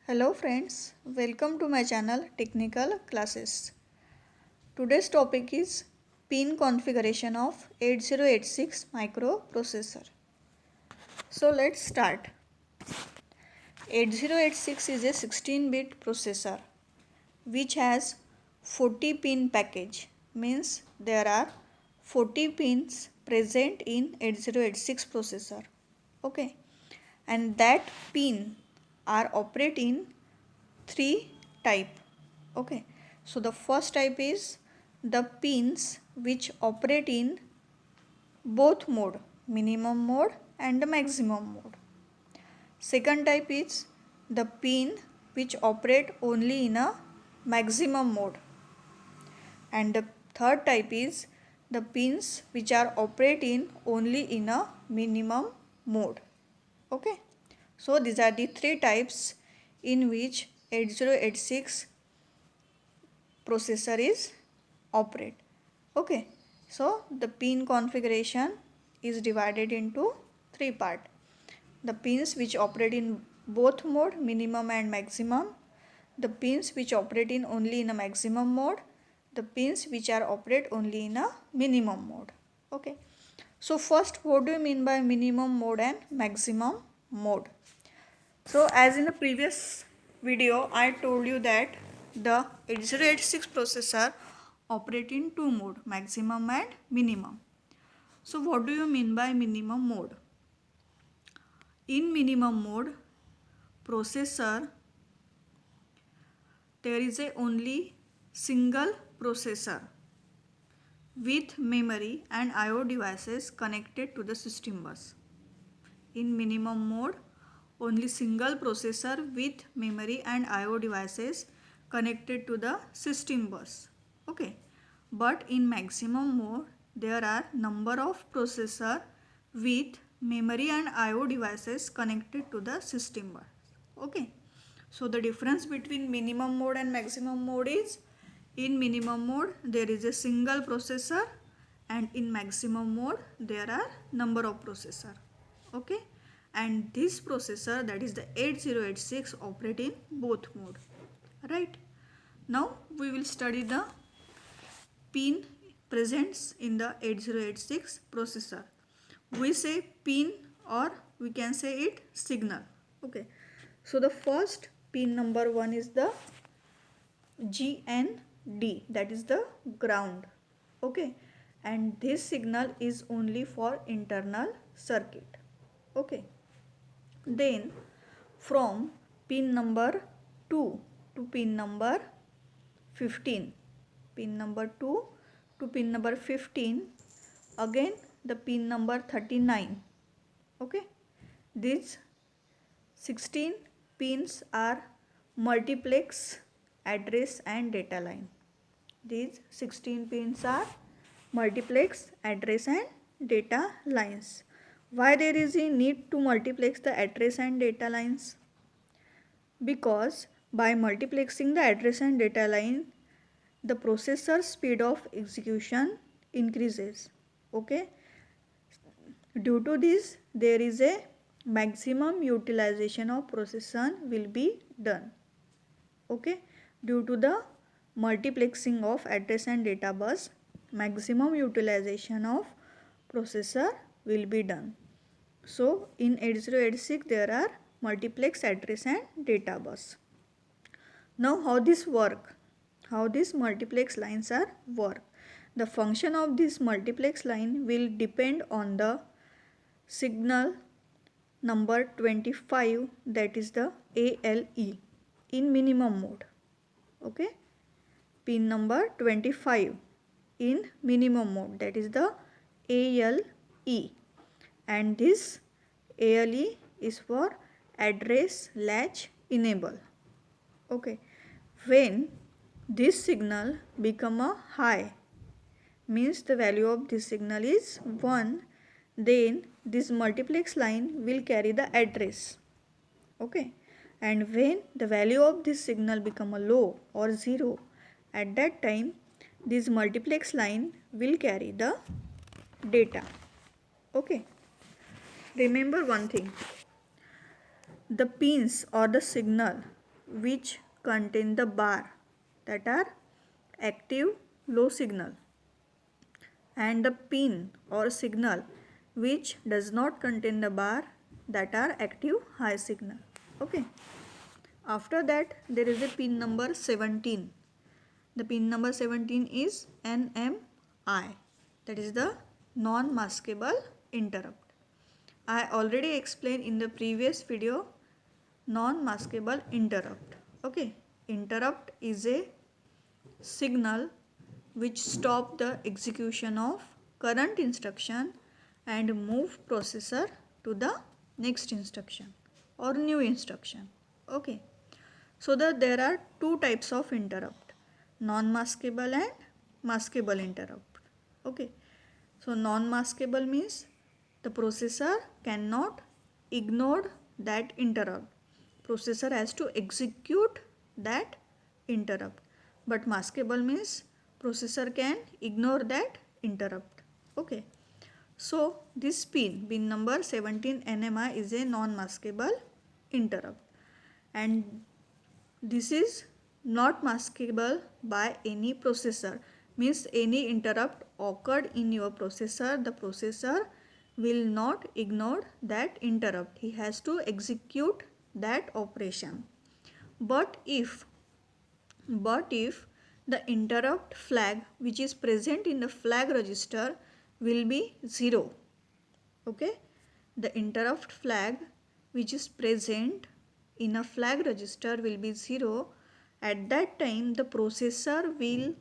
Hello friends, welcome to my channel Technical Classes. Today's topic is pin configuration of 8086 microprocessor. So let's start. 8086 is a 16-bit processor which has 40 pin package, means there are 40 pins present in 8086 processor. Okay, and that pin are operate in three type. Okay, so the first type is the pins which operate in both mode, minimum mode and the maximum mode. Second type is the pin which operate only in a maximum mode, and the third type is the pins which are operate in only in a minimum mode. Okay, so these are the three types in which 8086 processor is operate. Okay, so the pin configuration is divided into three part: the pins which operate in both mode, minimum and maximum; the pins which operate in only in a maximum mode; the pins which are operate only in a minimum mode. Okay, so first, what do you mean by minimum mode and maximum mode? So as in the previous video, I told you that the 8086 processor operate in two mode, maximum and minimum. So what do you mean by minimum mode? In minimum mode, processor, there is a only single processor with memory and IO devices connected to the system bus. In minimum mode, only single processor with memory and IO devices connected to the system bus. Okay, but in maximum mode, there are number of processor with memory and IO devices connected to the system bus. Okay, so the difference between minimum mode and maximum mode is, in minimum mode there is a single processor, and in maximum mode there are number of processor. Okay, and this processor, that is the 8086, operate in both mode. Right, now we will study the pin presents in the 8086 processor. We say pin, or we can say it signal. Okay, so the first pin number 1 is the GND, that is the ground. Okay, and this signal is only for internal circuit. Okay, then from pin number 2 to pin number 15, pin number 2 to pin number 15, again the pin number 39. Okay, these 16 pins are multiplex address and data line. These 16 pins are multiplex address and data lines. Why there is a need to multiplex the address and data lines? Because by multiplexing the address and data line, the processor speed of execution increases. Okay, due to this, there is a maximum utilization of processor will be done. Okay, due to the multiplexing of address and data bus, maximum utilization of processor will be done. So in 8086 there are multiplex address and data bus. Now how this work? How these multiplex lines are work? The function of this multiplex line will depend on the signal number 25, that is the ALE, in minimum mode. Okay, pin number 25 in minimum mode, that is the ALE, and this ALE is for address latch enable. Okay, when this signal become a high, means the value of this signal is 1, then this multiplex line will carry the address. Okay, and when the value of this signal become a low or 0, at that time this multiplex line will carry the data. Okay, remember one thing: the pins or the signal which contain the bar, that are active low signal, and the pin or signal which does not contain the bar, that are active high signal. Okay. After that there is a pin number 17. The pin number 17 is NMI, that is the non-maskable interrupt. I already explained in the previous video non-maskable interrupt. Okay, interrupt is a signal which stop the execution of current instruction and move processor to the next instruction or new instruction. Okay, so there are two types of interrupt, non-maskable and maskable interrupt. Okay, so non-maskable means the processor cannot ignore that interrupt. Processor has to execute that interrupt. But maskable means processor can ignore that interrupt. Okay. So this pin number 17 NMI is a non-maskable interrupt, and this is not maskable by any processor. Means any interrupt occurred in your processor, the processor will not ignore that interrupt. He has to execute that operation. But if the interrupt flag which is present in the flag register will be 0. Okay, the interrupt flag which is present in a flag register will be 0. At that time the processor will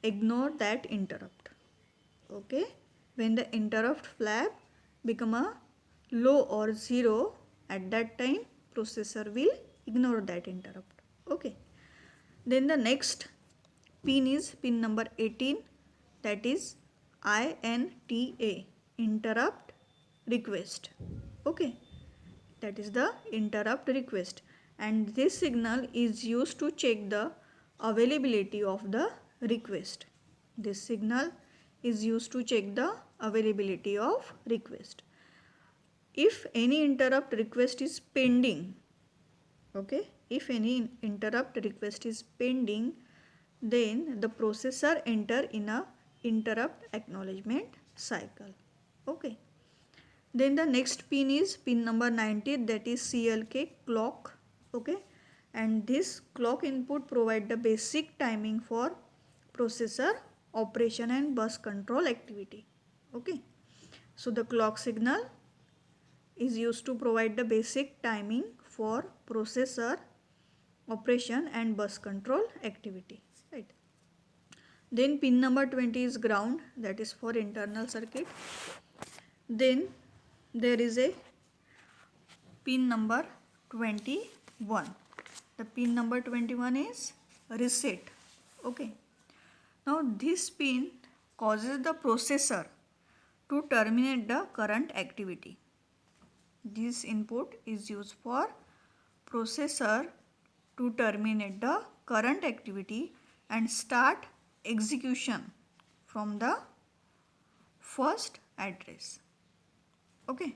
ignore that interrupt. Okay, when the interrupt flag become a low or 0, at that time processor will ignore that interrupt. Okay, then the next pin is pin number 18, that is INTA, interrupt request. Okay, that is the interrupt request, and this signal is used to check the availability of the request. This signal is used to check the availability of request. If any interrupt request is pending, okay, if any interrupt request is pending, then the processor enter in a interrupt acknowledgement cycle. Okay, then the next pin is pin number 90, that is CLK, clock. Okay, and this clock input provide the basic timing for processor operation and bus control activity. Okay, so the clock signal is used to provide the basic timing for processor operation and bus control activity, right? Then pin number 20 is ground, that is for internal circuit. Then there is a pin number 21. The pin number 21 is reset. Okay, now this pin causes the processor to terminate the current activity. This input is used for processor to terminate the current activity and start execution from the first address. Okay,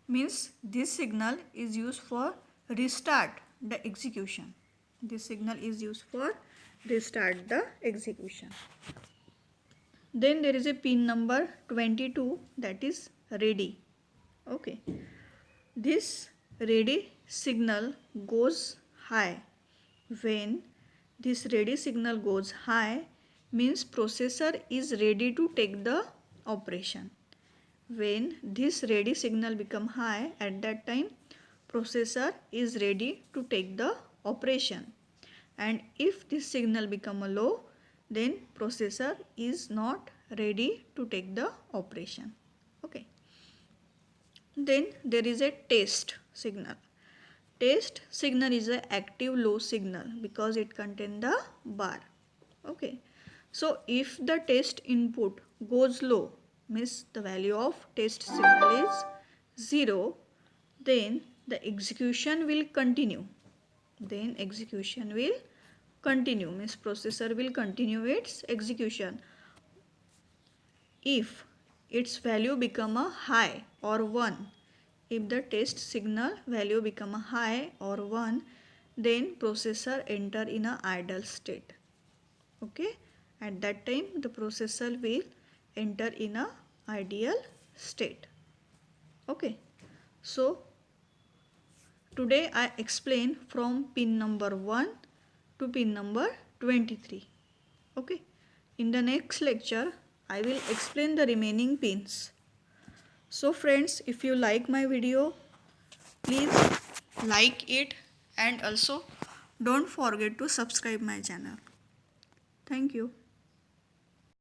means this signal is used for restart the execution. This signal is used for restart the execution. Then there is a pin number 22, that is ready. Okay, this ready signal goes high. When this ready signal goes high, means processor is ready to take the operation. When this ready signal become high, at that time processor is ready to take the operation. And if this signal become low, then processor is not ready to take the operation. Okay, then there is a test signal. Test signal is an active low signal because it contains the bar. Okay, so if the test input goes low, means the value of test signal is 0, then the execution will continue. Then execution will continue, means processor will continue its execution. If its value become a high or 1, if the test signal value become a high or 1, then processor enter in a idle state. Okay, at that time the processor will enter in a ideal state. Okay, so today I explain from pin number 1 to pin number 23. Okay, in the next lecture I will explain the remaining pins. So friends, if you like my video, please like it and also don't forget to subscribe my channel. Thank you.